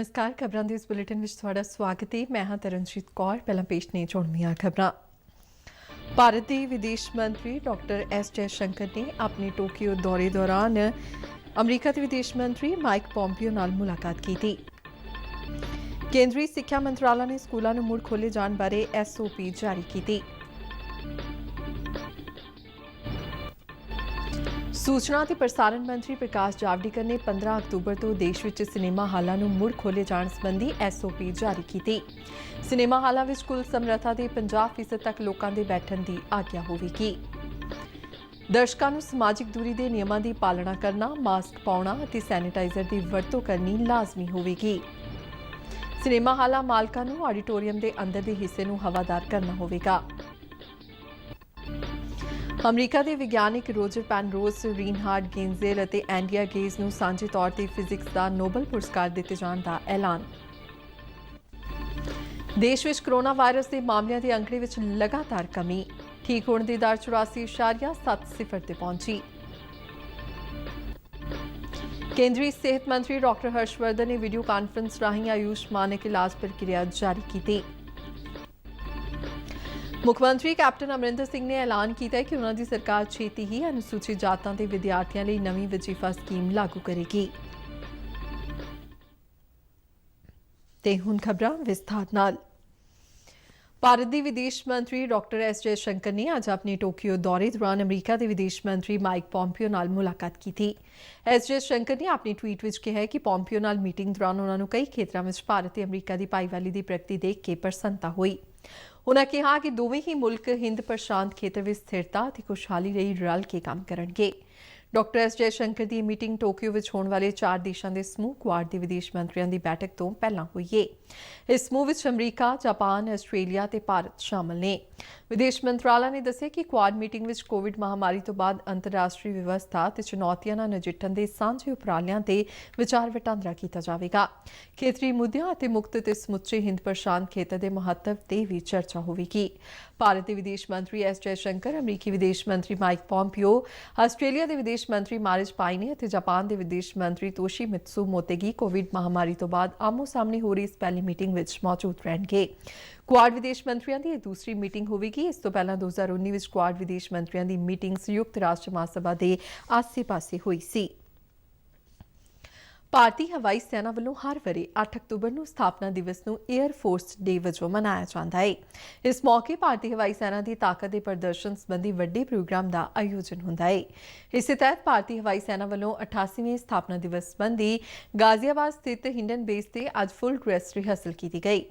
नमस्कार खबरां ਦੇ ਇਸ ਬੁਲੇਟਿਨ ਵਿੱਚ ਤੁਹਾਡਾ ਸਵਾਗਤ ਹੈ। ਮੈਂ ਹਾਂ ਤਰਨਜੀਤ ਕੌਰ। ਪਹਿਲਾਂ ਪੇਸ਼ ਨੇ ਚੋਣਵੀਆਂ ਖਬਰਾਂ। ਭਾਰਤ ਦੇ ਵਿਦੇਸ਼ ਮੰਤਰੀ ਡਾਕਟਰ ਐਸ ਜੈਸ਼ੰਕਰ ਨੇ ਆਪਣੇ ਟੋਕੀਓ ਦੌਰੇ ਦੌਰਾਨ ਅਮਰੀਕਾ ਦੇ ਵਿਦੇਸ਼ ਮੰਤਰੀ ਮਾਈਕ ਪੋਂਪੀਓ ਨਾਲ ਮੁਲਾਕਾਤ ਕੀਤੀ। ਕੇਂਦਰੀ ਸਿੱਖਿਆ ਮੰਤਰਾਲਾ ਨੇ ਸਕੂਲਾਂ ਨੂੰ ਮੁੜ ਖੋਲ੍ਹੇ ਜਾਣ ਬਾਰੇ SOP ਜਾਰੀ ਕੀਤੀ। सूचना ते प्रसारण मंत्री प्रकाश जावड़ेकर ने 15 अक्तूबर तो देश विच सिनेमा हालां नूं मुड़ खोले जाण संबंधी SOP जारी कीती। सिनेमा हालां विच कुल समर्था दे 50% तक लोकां दे बैठण दी आग्या होवेगी। दर्शकां नूं समाजिक दूरी दे नियमां दी पालना करना, मास्क पाउणा अते सैनिटाइजर दी वरतों करनी लाजमी होवेगी। सिनेमा हालां मालकां नूं आडिटोरीयम दे अंदर दे हिस्से नूं हवादार करना होवेगा। अमरीका के विग्यानिक रोजर पैनरोज, रीनहार्ड गेंजेल और एंडिया गेज नूं सांझे तौर पर फिजिक्स का नोबल पुरस्कार दिते जाण दा ऐलान। देश विच कोरोना वायरस के मामलों के अंकड़े विच लगातार कमी, ठीक होने की दर 84.70 ते पहुंची। केंद्रीय सेहत मंत्री डॉक्टर हर्षवर्धन ने वीडियो कॉन्फ्रेंस राहीं आयुष मानक इलाज प्रक्रिया जारी की। मुख्यमंत्री कैप्टन अमरिंदर सिंह ने ऐलान किया है कि उन्होंने सरकार छेती ही अनुसूचित जातां दे विद्यार्थियों लिए नवीं वजीफा स्कीम लागू करेगी। ते हुण खबरां विस्तार नाल। भारत के विदेश मंत्री डॉक्टर एस जयशंकर ने अज अपने टोक्यो दौरे दौरान अमरीका के विदेश मंत्री माइक पॉम्पियो नाल मुलाकात की थी। एस जयशंकर ने अपने ट्वीट में कहा कि पॉम्पियो नाल मीटिंग दौरान उन्होंने कई खेत्रों में भारत ते अमरीका की भाईवाली की प्रगति देख के प्रसन्नता हुई। उन्होंने कहा कि दोवें ही मुल्क हिंद प्रशांत खेत्र में स्थिरता और खुशहाली रही रल के काम करनगे। डॉक्टर एस जयशंकर की मीटिंग टोक्यो में होने वाले 4 देशों के समूह क्वाड के विदेश मंत्रियों की बैठक तो पहला हुई है। इस समूह में अमरीका, जापान, आस्ट्रेलिया ते भारत शामिल ने। विदेश मंत्रालय ने दस्सिया कि क्वाड मीटिंग में कोविड महामारी तो बाद अंतरराष्ट्रीय व्यवस्था ते चुनौतियों नाल नजिठण दे सांझे उपरालियां ते विचार वटांदरा किया जाएगा। खेतरी मुद्दों और मुक्त ते समुचे हिंद प्रशांत खेत्र के महत्व ते भी चर्चा होगी। भारत के विदेश मंत्री एस जयशंकर, अमरीकी विदेश मंत्री माइक पॉम्पियो, आस्ट्रेलिया के विदेश मंत्री मारिज पाइने और जापान के विदेश मंत्री तोशीमित्सु मोतेगी कोविड महामारी तो बाद आमो सामने हो रही इस पहली मीटिंग में मौजूद रहेंगे। क्वाड विदेश मंत्रियों की दूसरी मीटिंग होगी। इस तो पहला 2019 में क्वाड विदेश मंत्रियों की मीटिंग संयुक्त राष्ट्र महासभा के आसे पासे हुई सी। भारतीय हवाई सेना वालों हर वरे 8 अक्तूबर को स्थापना दिवस को एयर फोर्स डे वजों मनाया जाता है। इस मौके भारतीय हवाई सेना की ताकत के प्रदर्शन संबंधी वड्डे प्रोग्राम का आयोजन होता है। इस तहत भारतीय हवाई सेना वालों 88वें स्थापना दिवस संबंधी गाजियाबाद स्थित हिंडन बेस से अज फुल ड्रैस रिहर्सल की गई।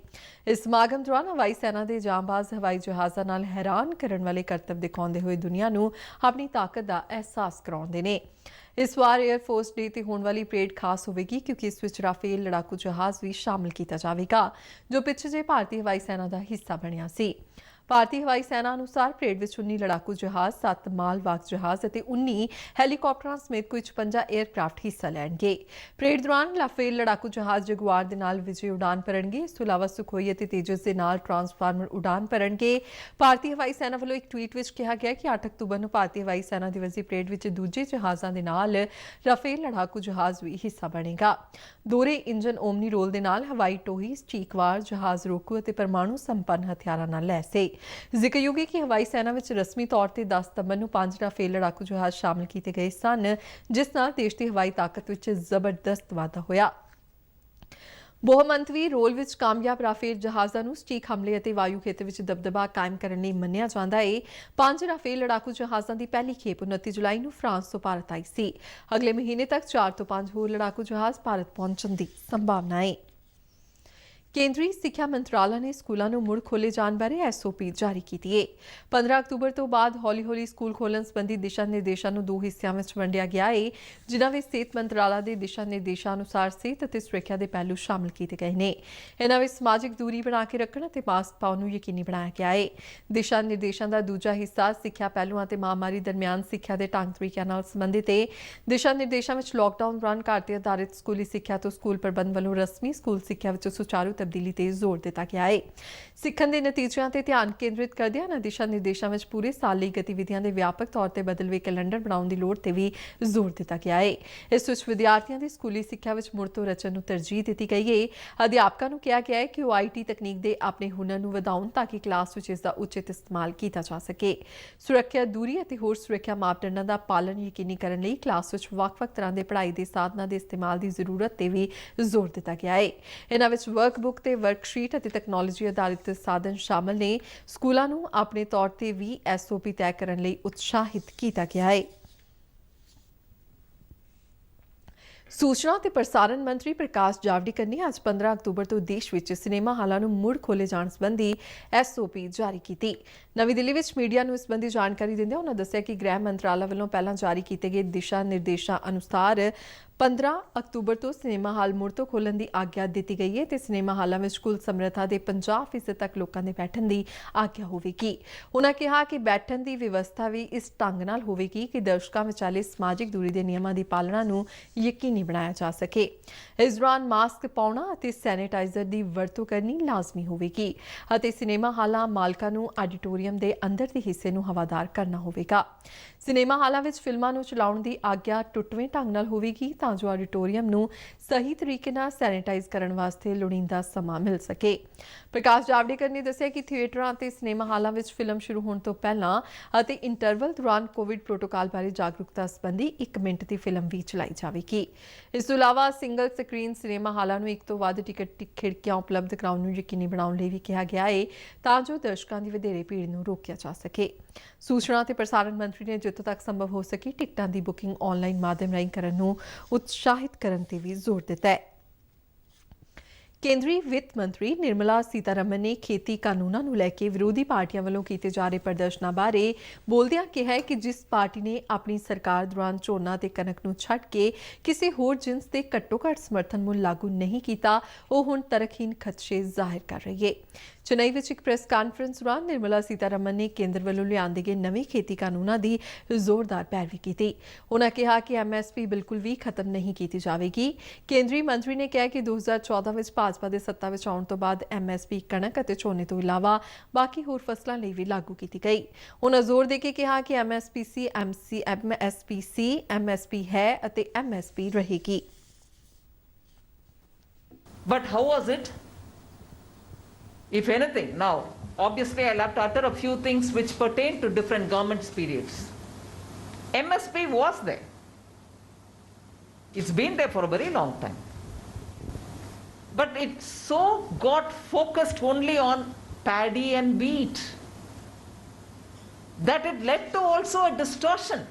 इस समागम दौरान हवाई सेना के जांबाज हवाई जहाज़ों नाल हैरान करने वाले करतब दिखाते हुए दुनिया को अपनी ताकत का एहसास कराते हैं। इस बार एयरफोर्स डे ते होने वाली परेड खास होगी क्योंकि इस विच राफेल लड़ाकू जहाज़ भी शामिल किया जाएगा जो पिछले जे भारतीय हवाई सेना का हिस्सा बनिया सी। भारतीय हवाई सेना अनुसार परेड में 19 लड़ाकू जहाज़, 7 मालवाहक जहाज़ और 19 हैलीकॉप्टरों समेत कोई 56 एयरक्राफ्ट हिस्सा लैणगे। परेड दौरान राफेल लड़ाकू जहाज़ जगुआर के नाल विजय उड़ान भरनगे। इस तो इलावा सुखोई और तेजस के नाल ट्रांसफार्मर उड़ान भरनगे। भारतीय हवाई सेना वालों एक ट्वीट में कहा गया कि 8 अक्तूबर को भारतीय हवाई सेना दिवस की परेड में दूजे जहाज़ों के नाल राफेल लड़ाकू जहाज़ भी हिस्सा बनेगा। दोहरे इंजन ओमनी रोल के नाल हवाई टोही, स्टीकवार जहाज़ रोकू और परमाणु संपन्न हथियारों नाल लैस है। जिक्रयोग है कि हवाई सेना में रस्मी तौर पर 10 सितंबर को 5 राफेल लड़ाकू जहाज़ शामिल किए गए सन जिस नाल देश की हवाई ताकत में जबरदस्त वाधा होया। बहुमंतवी रोल विच कामयाब राफेल जहाज़ों को स्टीक हमले और वायु खेत्र में दबदबा कायम करने मन्निया जाता है। 5 राफेल लड़ाकू जहाज़ों की पहली खेप 29 जुलाई को फ्रांस तो भारत आई सी। अगले महीने तक 4 तो 5 होर लड़ाकू जहाज़ भारत पहुंचने की संभावना है। केंद्रीय सिक्ख्या मंत्रालय ने स्कूलों को मुड़ खोले जाने बारे SOP जारी की है। 15 अक्तूबर तो बाद हौली हौली स्कूल खोलने संबंधी दिशा निर्देशों को 2 हिस्सों में वंडिया गया है जिन्हों में सेहत मंत्रालय के दिशा निर्देशों अनुसार सेहत और सुरक्षा के पहलू शामिल किए गए हैं। इन्हों में समाजिक दूरी बना के रखने और मास्क पाने यकीनी बनाया गया है। दिशा निर्देशों का दूजा हिस्सा सिक्ख्या पहलुओं और महामारी दरमियान सिक्ख्या के ढंग तरीकों नाल संबंधित है। दिशा निर्देशों में लॉकडाउन दौरान घर ते आधारित स्कूली सिक्ख्या तो स्कूल प्रबंध वालों रस्मी स्कूल सिक्ख्या सुचारू ਤਬਦੀਲੀ ਤੇ ਜ਼ੋਰ ਦਿੱਤਾ ਗਿਆ ਹੈ। ਸਿੱਖਣ ਦੇ ਨਤੀਜਿਆਂ ਤੇ ਧਿਆਨ ਕੇਂਦਰਿਤ ਕਰਦਿਆਂ ਇਹਨਾਂ ਦਿਸ਼ਾ ਨਿਰਦੇਸ਼ਾਂ ਵਿੱਚ ਪੂਰੇ ਸਾਲ ਲਈ ਗਤੀਵਿਧੀਆਂ ਦੇ ਵਿਆਪਕ ਤੌਰ ਤੇ ਬਦਲਵੇਂ ਕੈਲੰਡਰ ਬਣਾਉਣ ਦੀ ਲੋੜ ਤੇ ਵੀ ਜ਼ੋਰ ਦਿੱਤਾ ਗਿਆ ਹੈ। ਇਸ ਵਿੱਚ ਵਿਦਿਆਰਥੀਆਂ ਦੀ ਸਕੂਲੀ ਸਿੱਖਿਆ ਵਿੱਚ ਮੁੜ ਤੋਂ ਰਚਨ ਨੂੰ ਤਰਜੀਹ ਦਿੱਤੀ ਗਈ ਹੈ। ਅਧਿਆਪਕਾਂ ਨੂੰ ਕਿਹਾ ਗਿਆ ਹੈ ਕਿ ਉਹ IT ਤਕਨੀਕ ਦੇ ਆਪਣੇ ਹੁਨਰ ਨੂੰ ਵਧਾਉਣ ਤਾਂ ਕਿ ਕਲਾਸ ਵਿੱਚ ਇਸ ਦਾ ਉਚਿਤ ਇਸਤੇਮਾਲ ਕੀਤਾ ਜਾ ਸਕੇ। ਸੁਰੱਖਿਆ, ਦੂਰੀ ਅਤੇ ਹੋਰ ਸੁਰੱਖਿਆ ਮਾਪਦੰਡਾਂ ਦਾ ਪਾਲਣ ਯਕੀਨੀ ਕਰਨ ਲਈ ਕਲਾਸ ਵਿੱਚ ਵੱਖ-ਵੱਖ ਤਰ੍ਹਾਂ ਦੇ ਪੜ੍ਹਾਈ ਦੇ ਸਾਧਨਾਂ ਦੇ ਇਸਤੇਮਾਲ ਦੀ ਜ਼ਰੂਰਤ ਤੇ ਵੀ ਜ਼ੋਰ ਦਿੱਤਾ ਗਿਆ ਹੈ। ਇਹਨਾਂ ਵਿੱਚ ਵਰਕਬੁੱਕ ਤੇ ਵਰਕਸ਼ੀਟ ਅਤੇ ਤਕਨਾਲੋਜੀ ਆਧਾਰਿਤ ਸਾਧਨ ਸ਼ਾਮਲ ਨੇ। ਸਕੂਲਾਂ ਨੂੰ ਆਪਣੇ ਤੌਰ ਤੇ ਵੀ SOP ਤੈਅ ਕਰਨ ਲਈ ਉਤਸ਼ਾਹਿਤ ਕੀਤਾ ਗਿਆ ਹੈ। ਸੂਚਨਾ ਤੇ ਪ੍ਰਸਾਰਣ ਮੰਤਰੀ ਪ੍ਰਕਾਸ਼ ਜਾਵੜੇਕਰ ਨੇ ਅੱਜ 15 ਅਕਤੂਬਰ ਤੋਂ ਦੇਸ਼ ਵਿੱਚ ਸਿਨੇਮਾ ਹਾਲਾਂ ਨੂੰ ਮੁੜ ਖੋਲ੍ਹੇ ਜਾਣ ਸੰਬੰਧੀ SOP ਜਾਰੀ ਕੀਤੀ। ਨਵੀਂ ਦਿੱਲੀ ਵਿੱਚ ਮੀਡੀਆ ਨੂੰ ਇਸ ਸੰਬੰਧੀ ਜਾਣਕਾਰੀ ਦਿੰਦਿਆਂ ਉਹਨਾਂ ਦੱਸਿਆ ਕਿ ਗ੍ਰਹਿ ਮੰਤਰਾਲਾ ਵੱਲੋਂ ਪਹਿਲਾਂ ਜਾਰੀ ਕੀਤੇ ਗਏ ਦਿਸ਼ਾ ਨਿਰਦੇਸ਼ਾਂ ਅਨੁਸਾਰ 15 ਅਕਤੂਬਰ ਤੋਂ ਸਿਨੇਮਾ ਹਾਲ ਮੁੜ ਤੋਂ ਖੋਲ੍ਹਣ ਦੀ ਆਗਿਆ ਦਿੱਤੀ ਗਈ ਹੈ ਤੇ ਸਿਨੇਮਾ ਹਾਲਾਂ ਵਿੱਚ ਕੁੱਲ ਸਮਰੱਥਾ ਦੇ 50% ਤੱਕ ਲੋਕਾਂ ਦੇ ਬੈਠਣ ਦੀ ਆਗਿਆ ਹੋਵੇਗੀ। ਉਹਨਾਂ ਕਿਹਾ ਕਿ ਬੈਠਣ ਦੀ ਵਿਵਸਥਾ ਵੀ ਇਸ ਢੰਗ ਨਾਲ ਹੋਵੇਗੀ ਕਿ ਦਰਸ਼ਕਾਂ ਵਿਚਾਲੇ ਸਮਾਜਿਕ ਦੂਰੀ ਦੇ ਨਿਯਮਾਂ ਦੀ ਪਾਲਣਾ ਨੂੰ ਯਕੀਨੀ ਬਣਾਇਆ ਜਾ ਸਕੇ। ਇਸ ਦੌਰਾਨ ਮਾਸਕ ਪਾਉਣਾ ਅਤੇ ਸੈਨੀਟਾਈਜ਼ਰ ਦੀ ਵਰਤੋਂ ਕਰਨੀ ਲਾਜ਼ਮੀ ਹੋਵੇਗੀ ਅਤੇ ਸਿਨੇਮਾ ਹਾਲਾਂ ਮਾਲਕਾਂ ਨੂੰ ਆਡੀਟੋਰੀਅਮ ਦੇ ਅੰਦਰ ਦੇ ਹਿੱਸੇ ਨੂੰ ਹਵਾਦਾਰ ਕਰਨਾ ਹੋਵੇਗਾ। ਸਿਨੇਮਾ ਹਾਲਾਂ ਵਿੱਚ ਫਿਲਮਾਂ ਨੂੰ ਚਲਾਉਣ ਦੀ ਆਗਿਆ ਟੁੱਟਵੇਂ ਢੰਗ ਨਾਲ ਹੋਵੇਗੀ ਤਾਂ ਜੋ ਆਡੀਟੋਰੀਅਮ ਨੂੰ ਸਹੀ ਤਰੀਕੇ ਨਾਲ ਸੈਨੀਟਾਈਜ਼ ਕਰਨ ਵਾਸਤੇ ਲੋੜੀਂਦਾ ਸਮਾਂ ਮਿਲ ਸਕੇ। ਪ੍ਰਕਾਸ਼ ਜਾਵੜੇਕਰ ਨੇ ਦੱਸਿਆ ਕਿ ਥੀਏਟਰਾਂ ਅਤੇ ਸਿਨੇਮਾ ਹਾਲਾਂ ਵਿੱਚ ਫਿਲਮ ਸ਼ੁਰੂ ਹੋਣ ਤੋਂ ਪਹਿਲਾਂ ਅਤੇ ਇੰਟਰਵਲ ਦੌਰਾਨ ਕੋਵਿਡ ਪ੍ਰੋਟੋਕਾਲ ਬਾਰੇ ਜਾਗਰੂਕਤਾ ਸੰਬੰਧੀ 1 ਮਿੰਟ ਦੀ ਫਿਲਮ ਵੀ ਚਲਾਈ ਜਾਵੇਗੀ। ਇਸ ਤੋਂ ਇਲਾਵਾ ਸਿੰਗਲ ਸਕਰੀਨ ਸਿਨੇਮਾ ਹਾਲਾਂ ਨੂੰ 1 ਤੋਂ ਵੱਧ ਟਿਕਟ ਖਿੜਕੀਆਂ ਉਪਲਬਧ ਕਰਾਉਣ ਨੂੰ ਯਕੀਨੀ ਬਣਾਉਣ ਲਈ ਵੀ ਕਿਹਾ ਗਿਆ ਹੈ ਤਾਂ ਜੋ ਦਰਸ਼ਕਾਂ ਦੀ ਵਧੇਰੇ ਭੀੜ ਨੂੰ ਰੋਕਿਆ ਜਾ ਸਕੇ। ਸੂਚਨਾ ਤੇ ਪ੍ਰਸਾਰਣ ਮੰਤਰੀ ਨੇ ਜਿੱਥੋਂ ਤੱਕ ਸੰਭਵ ਹੋ ਸਕੀ ਟਿਕਟਾਂ ਦੀ ਬੁਕਿੰਗ ਆਨਲਾਈਨ ਮਾਧਿਅਮ ਰਾਹੀਂ ਕਰਨ ਨੂੰ ਉਤਸ਼ਾਹਿਤ ਕਰਨ ਤੇ ਵੀ ਜ਼ੋਰ ਦਿੱਤਾ ਹੈ। ਕੇਂਦਰੀ ਵਿੱਤ ਮੰਤਰੀ ਨਿਰਮਲਾ ਸੀਤਾਰਮਨ ਨੇ ਖੇਤੀ ਕਾਨੂੰਨਾਂ ਨੂੰ ਲੈ ਕੇ ਵਿਰੋਧੀ ਪਾਰਟੀਆਂ ਵੱਲੋਂ ਕੀਤੇ ਜਾ ਰਹੇ ਪ੍ਰਦਰਸ਼ਨਾਂ ਬਾਰੇ ਬੋਲਦਿਆਂ ਕਿਹਾ ਕਿ ਜਿਸ ਪਾਰਟੀ ਨੇ ਆਪਣੀ ਸਰਕਾਰ ਦੌਰਾਨ ਝੋਨਾ ਤੇ ਕਣਕ ਨੂੰ ਛੱਡ ਕੇ ਕਿਸੇ ਹੋਰ ਜਿੰਸ ਦੇ ਘੱਟੋ-ਘੱਟ ਸਮਰਥਨ ਮੁੱਲ ਲਾਗੂ ਨਹੀਂ ਕੀਤਾ, ਉਹ ਹੁਣ ਤਰਕਹੀਣ ਖਦਸ਼ੇ ਜ਼ਾਹਿਰ ਕਰ ਰਹੀ ਹੈ। ਚੇਨਈ ਵਿੱਚ ਇੱਕ ਪ੍ਰੈਸ ਕਾਨਫਰੰਸ ਦੌਰਾਨ ਨਿਰਮਲਾ ਸੀਤਾਰਮਨ ਨੇ ਕੇਂਦਰ ਵੱਲੋਂ ਲਿਆਂਦੇ ਗਏ ਨਵੇਂ ਖੇਤੀ ਕਾਨੂੰਨਾਂ ਦੀ ਜ਼ੋਰਦਾਰ ਪੈਰਵੀ ਕੀਤੀ। ਉਨ੍ਹਾਂ ਕਿਹਾ ਕਿ MSP ਬਿਲਕੁਲ ਵੀ ਖਤਮ ਨਹੀਂ ਕੀਤੀ ਜਾਵੇਗੀ। ਕੇਂਦਰੀ ਮੰਤਰੀ ਨੇ ਕਿਹਾ ਕਿ 2014 ਵਿੱਚ ਭਾਜਪਾ ਦੇ ਸੱਤਾ ਵਿੱਚ ਆਉਣ ਤੋਂ ਬਾਅਦ MSP ਕਣਕ ਅਤੇ ਝੋਨੇ ਤੋਂ ਇਲਾਵਾ ਬਾਕੀ ਹੋਰ ਫਸਲਾਂ ਲਈ ਵੀ ਲਾਗੂ ਕੀਤੀ ਗਈ। ਉਨ੍ਹਾਂ ਜ਼ੋਰ ਦੇ ਕੇ ਕਿਹਾ ਕਿ MSP ਹੈ ਅਤੇ MSP ਰਹੇਗੀ। But how was it? If anything, now, obviously I'll have to utter a few things which pertain to different governments' periods. MSP was there. It's been there for a very long time. But it so got focused only on paddy and wheat that it led to also a distortion.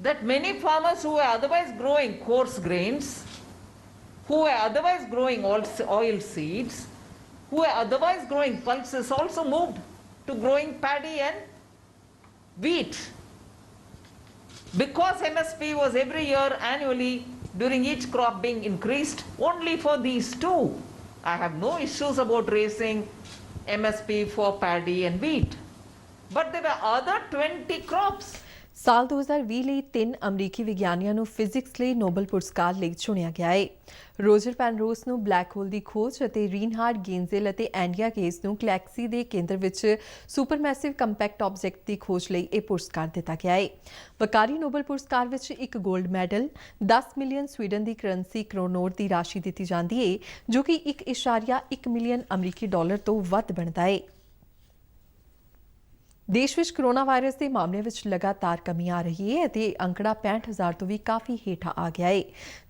That many farmers who were otherwise growing coarse grains, who were otherwise growing oil seeds, who were otherwise growing pulses also moved to growing paddy and wheat. Because MSP was every year annually during each crop being increased only for these two. I have no issues about raising MSP for paddy and wheat. But there were other 20 crops. ਸਾਲ 2020 ਲਈ 3 ਅਮਰੀਕੀ ਵਿਗਿਆਨੀਆਂ ਨੂੰ physics ਲਈ Nobel ਪੁਰਸਕਾਰ ਲਈ ਚੁਣਿਆ ਗਿਆ ਹੈ। ਰੋਜਰ ਪੈਨਰੋਸ ਨੂੰ ਬਲੈਕ ਹੋਲ ਦੀ ਖੋਜ ਅਤੇ ਰੀਨਹਾਰਡ ਗੇਂਜ਼ੇਲ ਅਤੇ ਐਂਡੀਆ ਗੇਸ ਨੂੰ ਗਲੈਕਸੀ ਦੇ ਕੇਂਦਰ ਵਿੱਚ ਸੁਪਰਮੈਸਿਵ ਕੰਪੈਕਟ ਆਬਜੈਕਟ ਦੀ ਖੋਜ ਲਈ ਇਹ ਪੁਰਸਕਾਰ ਦਿੱਤਾ ਗਿਆ ਹੈ। ਵਕਾਰੀ ਨੋਬਲ ਪੁਰਸਕਾਰ ਵਿੱਚ ਇੱਕ 골ਡ ਮੈਡਲ, 10 ਮਿਲੀਅਨ ਸਵੀਡਨ ਦੀ ਕਰੰਸੀ ਕਰੋਨੋਰ ਦੀ ਰਾਸ਼ੀ ਦਿੱਤੀ ਜਾਂਦੀ ਹੈ ਜੋ ਕਿ 1.1 ਮਿਲੀਅਨ ਅਮਰੀਕੀ ਡਾਲਰ ਤੋਂ ਵੱਧ ਬਣਦਾ ਹੈ। ਦੇਸ਼ ਵਿੱਚ ਕੋਰੋਨਾ ਵਾਇਰਸ ਦੇ ਮਾਮਲਿਆਂ ਵਿੱਚ ਲਗਾਤਾਰ ਕਮੀ ਆ ਰਹੀ ਹੈ ਅਤੇ ਅੰਕੜਾ 65,000 ਤੋਂ ਵੀ ਕਾਫੀ ਹੇਠਾਂ ਆ ਗਿਆ ਹੈ,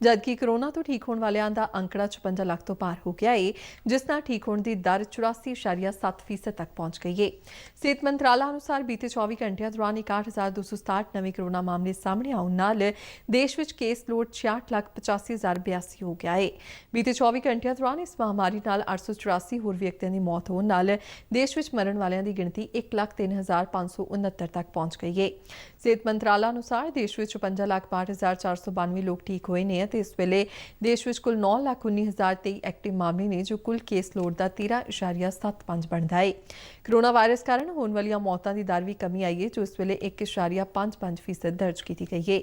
ਜਦਕਿ ਕੋਰੋਨਾ ਤੋਂ ਠੀਕ ਹੋਣ ਵਾਲਿਆਂ ਦਾ ਅੰਕੜਾ 56 ਲੱਖ ਤੋਂ ਪਾਰ ਹੋ ਗਿਆ ਹੈ, ਜਿਸ ਨਾਲ ਠੀਕ ਹੋਣ ਦੀ ਦਰ 84.7% ਤੱਕ ਪਹੁੰਚ ਗਈ ਹੈ। ਸਿਹਤ ਮੰਤਰਾਲਾ ਅਨੁਸਾਰ ਬੀਤੇ 24 ਘੰਟਿਆਂ ਦੌਰਾਨ 61,267 ਨਵੇਂ ਕੋਰੋਨਾ ਮਾਮਲੇ ਸਾਹਮਣੇ ਆਉਣ ਨਾਲ ਦੇਸ਼ ਵਿੱਚ ਕੇਸ ਲੋਡ 66,85,082 ਹੋ ਗਿਆ ਹੈ। ਬੀਤੇ 24 ਘੰਟਿਆਂ ਦੌਰਾਨ ਇਸ ਮਹਾਮਾਰੀ ਨਾਲ 884 ਹੋਰ ਵਿਅਕਤੀਆਂ ਦੀ ਮੌਤ ਹੋਣ ਨਾਲ ਦੇਸ਼ ਵਿੱਚ ਮਰਨ ਵਾਲਿਆਂ ਦੀ ਗਿਣਤੀ 1,03,000 53,569 ਤੱਕ ਪਹੁੰਚ ਗਈ ਹੈ। ਸਿਹਤ ਮੰਤਰਾਲਾ ਅਨੁਸਾਰ ਦੇਸ਼ ਵਿੱਚ 5,62,492 ਲੋਕ ਠੀਕ ਹੋਏ ਨੇ ਅਤੇ ਇਸ ਵੇਲੇ ਦੇਸ਼ ਵਿੱਚ ਕੁੱਲ 9,19,023 ਐਕਟਿਵ ਮਾਮਲੇ ਨੇ ਜੋ ਕੁੱਲ ਕੇਸ ਲੋਡ ਦਾ 13.75 ਬਣਦਾ ਹੈ। ਕੋਰੋਨਾ ਵਾਇਰਸ ਕਾਰਨ ਹੋਣ ਵਾਲੀਆਂ ਮੌਤਾਂ ਦੀ ਦਰ ਵੀ ਕਮੀ ਆਈ ਹੈ ਜੋ ਇਸ ਵੇਲੇ 1.55% ਦਰਜ ਕੀਤੀ ਗਈ ਹੈ।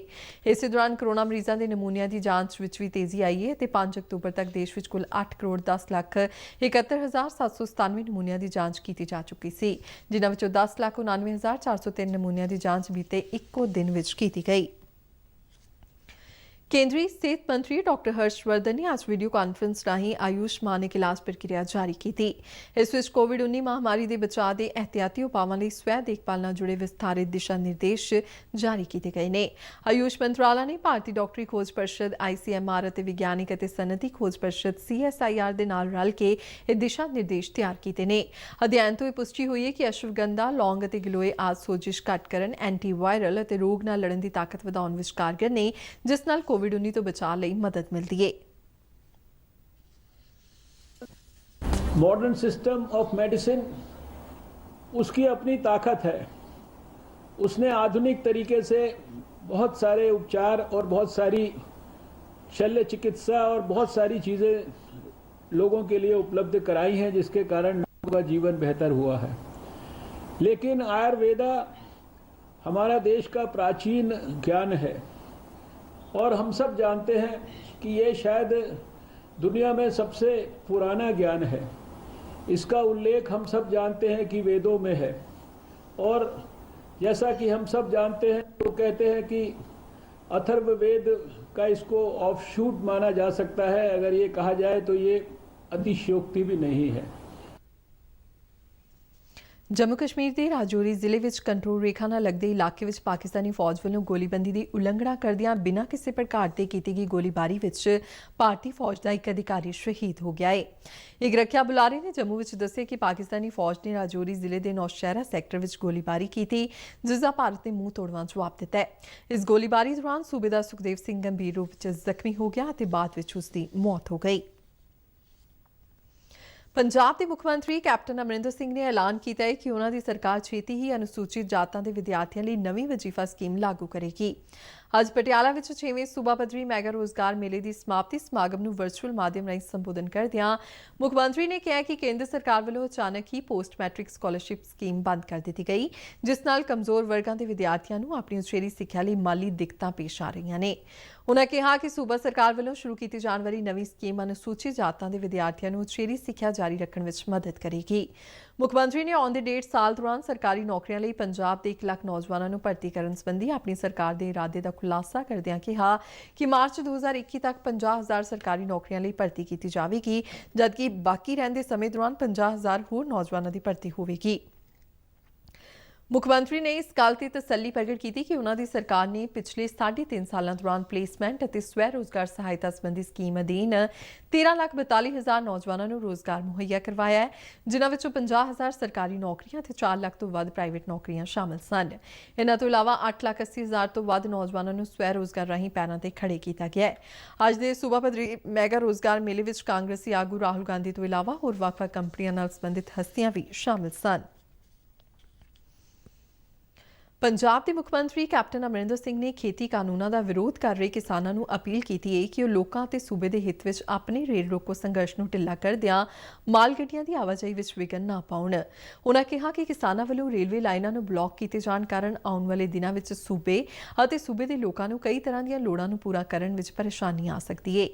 ਇਸੇ ਦੌਰਾਨ ਕੋਰੋਨਾ ਮਰੀਜ਼ਾਂ ਦੇ ਨਮੂਨਿਆਂ ਦੀ ਜਾਂਚ ਵਿੱਚ ਵੀ ਤੇਜ਼ੀ ਆਈ ਹੈ ਤੇ 5 ਅਕਤੂਬਰ ਤੱਕ ਦੇਸ਼ ਵਿੱਚ ਕੁੱਲ 8 ਕਰੋੜ 10 ਲੱਖ 71,797 ਨਮੂਨਿਆਂ ਦੀ ਜਾਂਚ ਕੀਤੀ ਜਾ ਚੁੱਕੀ ਸੀ, ਜਿਨ੍ਹਾਂ ਵਿੱਚੋਂ 10,99,403 ਨਮੂਨਿਆਂ ਦੀ ਜਾਂਚ ਬੀਤੇ ਇੱਕੋ ਦਿਨ ਵਿੱਚ ਕੀਤੀ ਗਈ। ਕੇਂਦਰੀ ਸਿਹਤ ਮੰਤਰੀ ਡਾਕਟਰ ਹਰਸ਼ਵਰਧਨ ਨੇ ਅੱਜ ਵੀਡੀਓ ਕਾਨਫਰੰਸ ਰਾਹੀਂ ਆਯੁਸ਼ ਮਾਨਕ ਇਲਾਜ ਪ੍ਰਕਿਰਿਆ ਜਾਰੀ ਕੀਤੀ। ਇਸ ਵਿੱਚ ਕੋਵਿਡ-19 ਮਹਾਮਾਰੀ ਦੇ ਬਚਾਅ ਦੇ ਇਹਤਿਆਤੀ ਉਪਾਵਾਂ ਲਈ ਸਵੈ ਦੇਖਭਾਲ ਨਾਲ ਜੁੜੇ ਵਿਸਥਾਰਿਤ ਦਿਸ਼ਾ ਨਿਰਦੇਸ਼ ਜਾਰੀ ਕੀਤੇ ਗਏ ਨੇ। ਆਯੁਸ਼ ਮੰਤਰਾਲਾ ਨੇ ਭਾਰਤੀ ਡਾਕਟਰੀ ਖੋਜ ਪਰਿਸ਼ਦ ICMR ਅਤੇ ਵਿਗਿਆਨਿਕ ਅਤੇ ਸਨਅਤੀ ਖੋਜ ਪਰਿਸ਼ਦ CSIR ਦੇ ਨਾਲ ਰਲ ਕੇ ਇਹ ਦਿਸ਼ਾ ਨਿਰਦੇਸ਼ ਤਿਆਰ ਕੀਤੇ ਨੇ। ਅਧਿਐਨ ਤੋਂ ਇਹ ਪੁਸ਼ਟੀ ਹੋਈ ਹੈ ਕਿ ਅਸ਼ਵਗੰਧਾ, ਲੌਂਗ ਅਤੇ ਗਿਲੋਏ ਆਦਿ ਸੋਜਿਸ਼ ਘੱਟ ਕਰਨ, ਐਂਟੀਵਾਇਰਲ ਅਤੇ ਰੋਗ ਨਾਲ ਲੜਨ ਦੀ ਤਾਕਤ ਵਧਾਉਣ ਵਿੱਚ ਕਾਰਗਰ ਨੇ, ਜਿਸ ਨਾਲ कोविड-19 तो बचाव ਲਈ मदद मिलती है। मॉडर्न सिस्टम ऑफ मेडिसिन उसकी अपनी ताकत है। उसने आधुनिक तरीके से बहुत सारे उपचार और बहुत सारी शल्य चिकित्सा और बहुत सारी चीज़ें लोगों के लिए उपलब्ध कराई हैं, जिसके कारण लोगों का जीवन बेहतर हुआ है। लेकिन आयुर्वेदा हमारा देश का प्राचीन ज्ञान है और हम सब जानते हैं कि ये शायद दुनिया में सबसे पुराना ज्ञान है। इसका उल्लेख हम सब जानते हैं कि वेदों में है और जैसा कि हम सब जानते हैं तो कहते हैं कि अथर्ववेद का इसको ऑफशूट माना जा सकता है। अगर ये कहा जाए तो ये अतिशयोक्ति भी नहीं है। जम्मू कश्मीर के राजौरी जिले में कंट्रोल रेखा ਨਾਲ लगते इलाके में पाकिस्तानी फौज वालों गोलीबंदी की उलंघना करदियां बिना किसी प्रकार के की गई गोलीबारी में भारतीय फौज का एक अधिकारी शहीद हो गया है। एक रखिया बुलारे ने जम्मू में दस्सिया कि पाकिस्तानी फौज ने राजौरी जिले के नौशहरा सैक्टर में गोलीबारी की थी, जिसका भारत ने मुंह तोड़वा जवाब दिता है। इस गोलीबारी दौरान सूबेदार सुखदेव सिंह गंभीर रूप से जख्मी हो गया और बाद में उसकी मौत हो गई। पंजाब के मुख्यमंत्री कैप्टन अमरिंदर सिंह ने ऐलान किया है कि उन्होंने सरकार छेती ही अनुसूचित जातां के विद्यार्थियों लिए नवीं वजीफा स्कीम लागू करेगी। ਅੱਜ ਪਟਿਆਲਾ ਵਿੱਚ 6ਵੇਂ ਸੂਬਾ ਪੱਧਰੀ ਮੈਗਾ ਰੋਜ਼ਗਾਰ ਮੇਲੇ ਦੀ ਸਮਾਪਤੀ ਸਮਾਗਮ ਨੂੰ ਵਰਚੁਅਲ ਮਾਧਿਅਮ ਰਾਹੀਂ ਸੰਬੋਧਨ ਕਰਦਿਆਂ ਮੁੱਖ ਮੰਤਰੀ ਨੇ ਕਿਹਾ ਕਿ ਕੇਂਦਰ ਸਰਕਾਰ ਵੱਲੋਂ ਅਚਾਨਕ ਹੀ ਪੋਸਟ ਮੈਟ੍ਰਿਕ ਸਕਾਲਰਸ਼ਿਪ ਸਕੀਮ ਬੰਦ ਕਰ ਦਿੱਤੀ ਗਈ, ਜਿਸ ਨਾਲ ਕਮਜ਼ੋਰ ਵਰਗਾਂ ਦੇ ਵਿਦਿਆਰਥੀਆਂ ਨੂੰ ਆਪਣੀ ਉਚੇਰੀ ਸਿੱਖਿਆ ਲਈ ਮਾਲੀ ਦਿੱਕਤਾਂ ਪੇਸ਼ ਆ ਰਹੀਆਂ ਨੇ। ਉਨ੍ਹਾਂ ਕਿਹਾ ਕਿ ਸੂਬਾ ਸਰਕਾਰ ਵੱਲੋਂ ਸ਼ੁਰੂ ਕੀਤੀ ਜਾਣ ਵਾਲੀ ਨਵੀਂ ਸਕੀਮ ਅਨੁਸੂਚਿਤ ਜਾਤਾਂ ਦੇ ਵਿਦਿਆਰਥੀਆਂ ਨੂੰ ਉਚੇਰੀ ਸਿੱਖਿਆ ਜਾਰੀ ਰੱਖਣ ਵਿੱਚ ਮਦਦ ਕਰੇਗੀ। ਮੁੱਖ ਮੰਤਰੀ ਨੇ ਔਨ ਦੀ ਡੇਟ ਸਾਲ ਦੌਰਾਨ ਸਰਕਾਰੀ ਨੌਕਰੀਆਂ ਲਈ ਪੰਜਾਬ ਦੇ 1 ਲੱਖ ਨੌਜਵਾਨਾਂ ਨੂੰ ਭਰਤੀ ਕਰਨ ਸੰਬੰਧੀ ਆਪਣੀ ਸਰਕਾਰ ਦੇ ਇਰਾਦੇ ਦਾ ਖੁਲਾਸਾ ਕਰਦਿਆਂ ਕਿਹਾ ਕਿ ਮਾਰਚ 2021 ਤੱਕ 50,000 ਸਰਕਾਰੀ ਨੌਕਰੀਆਂ ਲਈ ਭਰਤੀ ਕੀਤੀ ਜਾਵੇਗੀ, ਜਦਕਿ ਬਾਕੀ ਰਹਿੰਦੇ ਸਮੇਂ ਦੌਰਾਨ 50,000 ਹੋਰ ਨੌਜਵਾਨਾਂ ਦੀ ਭਰਤੀ ਹੋਵੇਗੀ। ਮੁੱਖ ਮੰਤਰੀ ਨੇ ਇਸ ਗੱਲ ਤੇ ਤਸੱਲੀ ਪ੍ਰਗਟ ਕੀਤੀ ਕਿ ਉਨ੍ਹਾਂ ਦੀ ਸਰਕਾਰ ਨੇ ਪਿਛਲੇ 3.5 ਸਾਲਾਂ ਦੌਰਾਨ ਪਲੇਸਮੈਂਟ ਅਤੇ ਸਵੈ ਰੋਜ਼ਗਾਰ ਸਹਾਇਤਾ ਸੰਬੰਧੀ ਸਕੀਮ ਅਧੀਨ 13,42,000 ਨੌਜਵਾਨਾਂ ਨੂੰ ਰੋਜ਼ਗਾਰ ਮੁਹੱਈਆ ਕਰਵਾਇਆ ਹੈ, ਜਿਨ੍ਹਾਂ ਵਿੱਚੋਂ 50,000 ਸਰਕਾਰੀ ਨੌਕਰੀਆਂ ਅਤੇ 4 ਲੱਖ ਤੋਂ ਵੱਧ ਪ੍ਰਾਈਵੇਟ ਨੌਕਰੀਆਂ ਸ਼ਾਮਲ ਸਨ। ਇਨ੍ਹਾਂ ਤੋਂ ਇਲਾਵਾ 8,80,000 ਤੋਂ ਵੱਧ ਨੌਜਵਾਨਾਂ ਨੂੰ ਸਵੈ ਰੋਜ਼ਗਾਰ ਰਾਹੀਂ ਪੈਰਾਂ ਤੇ ਖੜੇ ਕੀਤਾ ਗਿਆ ਹੈ। ਅੱਜ ਦੇ ਸੂਬਾ ਪੱਧਰੀ ਮੈਗਾ ਰੋਜ਼ਗਾਰ ਮੇਲੇ ਵਿੱਚ ਕਾਂਗਰਸੀ ਆਗੂ ਰਾਹੁਲ ਗਾਂਧੀ ਤੋਂ ਇਲਾਵਾ ਹੋਰ ਵੱਖ-ਵੱਖ ਕੰਪਨੀਆਂ ਨਾਲ ਸੰਬੰਧਿਤ ਹਸਤੀਆਂ ਵੀ ਸ਼ਾਮਲ ਸਨ। ਪੰਜਾਬ ਦੇ ਮੁੱਖ ਮੰਤਰੀ ਕੈਪਟਨ ਅਮਰਿੰਦਰ ਸਿੰਘ ਨੇ ਖੇਤੀ ਕਾਨੂੰਨਾਂ ਦਾ ਵਿਰੋਧ ਕਰ ਰਹੇ ਕਿਸਾਨਾਂ ਨੂੰ ਅਪੀਲ ਕੀਤੀ ਹੈ ਕਿ ਉਹ ਲੋਕਾਂ ਤੇ ਸੂਬੇ ਦੇ ਹਿੱਤ ਵਿੱਚ ਆਪਣੇ ਰੇਲ ਰੋਕੋ ਸੰਘਰਸ਼ ਨੂੰ ਢਿੱਲਾ ਕਰਦਿਆਂ ਮਾਲ ਗੱਡੀਆਂ ਦੀ ਆਵਾਜਾਈ ਵਿੱਚ ਵਿਘਨ ਨਾ ਪਾਉਣ। ਉਨ੍ਹਾਂ ਕਿਹਾ ਕਿ ਕਿਸਾਨਾਂ ਵੱਲੋਂ ਰੇਲਵੇ ਲਾਈਨਾਂ ਨੂੰ ਬਲੌਕ ਕੀਤੇ ਜਾਣ ਕਾਰਨ ਆਉਣ ਵਾਲੇ ਦਿਨਾਂ ਵਿੱਚ ਸੂਬੇ ਅਤੇ ਸੂਬੇ ਦੇ ਲੋਕਾਂ ਨੂੰ ਕਈ ਤਰ੍ਹਾਂ ਦੀਆਂ ਲੋੜਾਂ ਨੂੰ ਪੂਰਾ ਕਰਨ ਵਿੱਚ ਪਰੇਸ਼ਾਨੀ ਆ ਸਕਦੀ ਹੈ।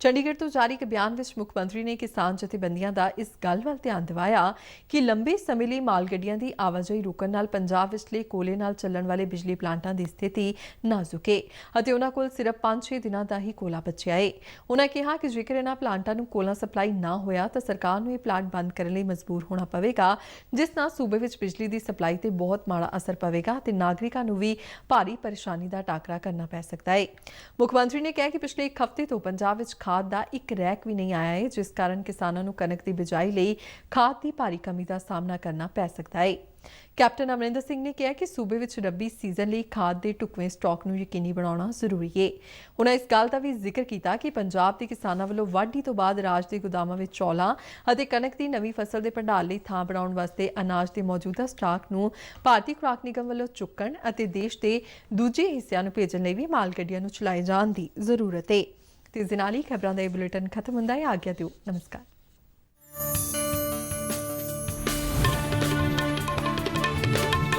ਚੰਡੀਗੜ੍ਹ ਤੋਂ ਜਾਰੀ ਇੱਕ ਬਿਆਨ ਵਿੱਚ ਮੁੱਖ ਮੰਤਰੀ ਨੇ ਕਿਸਾਨ ਜਥੇਬੰਦੀਆਂ ਦਾ ਇਸ ਗੱਲ ਵੱਲ ਧਿਆਨ ਦਿਵਾਇਆ ਕਿ ਲੰਬੇ ਸਮੇਂ ਲਈ ਮਾਲ ਗੱਡੀਆਂ ਦੀ ਆਵਾਜਾਈ ਰੁਕਣ ਨਾਲ ਪੰਜਾਬ ਵਿਚਲੇ ਕੋਲੇ ਨਾਲ ਚੱਲਣ ਵਾਲੇ ਬਿਜਲੀ ਪਲਾਂਟਾਂ ਦੀ ਸਥਿਤੀ ਨਾਜ਼ੁਕ ਹੈ ਅਤੇ ਉਹਨਾਂ ਕੋਲ ਸਿਰਫ 5-6 ਦਿਨਾਂ ਦਾ ਹੀ ਕੋਲਾ ਬਚਿਆ ਹੈ। ਉਹਨਾਂ ਕਿਹਾ ਕਿ ਜੇਕਰ ਇਹਨਾਂ ਪਲਾਂਟਾਂ ਨੂੰ ਕੋਲਾ ਸਪਲਾਈ ਨਾ ਹੋਇਆ ਤਾਂ ਸਰਕਾਰ ਨੂੰ ਇਹ ਪਲਾਂਟ ਬੰਦ ਕਰਨ ਲਈ ਮਜਬੂਰ ਹੋਣਾ ਪਵੇਗਾ, ਜਿਸ ਨਾਲ ਸੂਬੇ ਵਿੱਚ ਬਿਜਲੀ ਦੀ ਸਪਲਾਈ ਤੇ ਬਹੁਤ ਮਾੜਾ ਅਸਰ ਪਵੇਗਾ ਅਤੇ ਨਾਗਰਿਕਾਂ ਨੂੰ ਵੀ ਭਾਰੀ ਪਰੇਸ਼ਾਨੀ ਦਾ ਟਾਕਰਾ ਕਰਨਾ ਪੈ ਸਕਦਾ ਹੈ। ਮੁੱਖ ਮੰਤਰੀ ਨੇ ਕਿਹਾ ਕਿ ਪਿਛਲੇ ਇੱਕ ਹਫ਼ਤੇ ਤੋਂ ਪੰਜਾਬ ਵਿੱਚ ਖਾਦ ਦਾ ਇੱਕ ਰੈਕ ਵੀ ਨਹੀਂ ਆਇਆ ਹੈ, ਜਿਸ ਕਾਰਨ ਕਿਸਾਨਾਂ ਨੂੰ ਕਣਕ ਦੀ ਬਿਜਾਈ ਲਈ ਖਾਦ ਦੀ ਭਾਰੀ ਕਮੀ ਦਾ ਸਾਹਮਣਾ ਕਰਨਾ ਪੈ ਸਕਦਾ ਹੈ। ਕੈਪਟਨ ਅਮਰਿੰਦਰ ਸਿੰਘ ਨੇ ਕਿਹਾ ਕਿ ਸੂਬੇ ਵਿੱਚ ਰੱਬੀ ਸੀਜ਼ਨ ਲਈ ਖਾਦ ਦੇ ਢੁਕਵੇਂ ਸਟਾਕ ਨੂੰ ਯਕੀਨੀ ਬਣਾਉਣਾ ਜ਼ਰੂਰੀ ਹੈ। ਉਹਨਾਂ ਇਸ ਗੱਲ ਦਾ ਵੀ ਜ਼ਿਕਰ ਕੀਤਾ ਕਿ ਪੰਜਾਬ ਦੇ ਕਿਸਾਨਾਂ ਵੱਲੋਂ ਵਾਢੀ ਤੋਂ ਬਾਅਦ ਰਾਜ ਦੇ ਗੋਦਾਮਾਂ ਵਿੱਚ ਚੌਲਾਂ ਅਤੇ ਕਣਕ ਦੀ ਨਵੀਂ ਫਸਲ ਦੇ ਭੰਡਾਰ ਲਈ ਥਾਂ ਬਣਾਉਣ ਵਾਸਤੇ ਅਨਾਜ ਦੇ ਮੌਜੂਦਾ ਸਟਾਕ ਨੂੰ ਭਾਰਤੀ ਖੁਰਾਕ ਨਿਗਮ ਵੱਲੋਂ ਚੁੱਕਣ ਅਤੇ ਦੇਸ਼ ਦੇ ਦੂਜੇ ਹਿੱਸਿਆਂ ਨੂੰ ਭੇਜਣ ਲਈ ਵੀ ਮਾਲ ਗੱਡੀਆਂ ਨੂੰ ਚਲਾਏ ਜਾਣ ਦੀ ਜ਼ਰੂਰਤ ਹੈ। ਤੇ ਇਸ ਦੇ ਨਾਲ ਹੀ ਖਬਰਾਂ ਦਾ ਇਹ ਬੁਲੇਟਿਨ ਖਤਮ ਹੁੰਦਾ ਹੈ। ਆਗਿਆ ਦਿਓ। ਨਮਸਕਾਰ।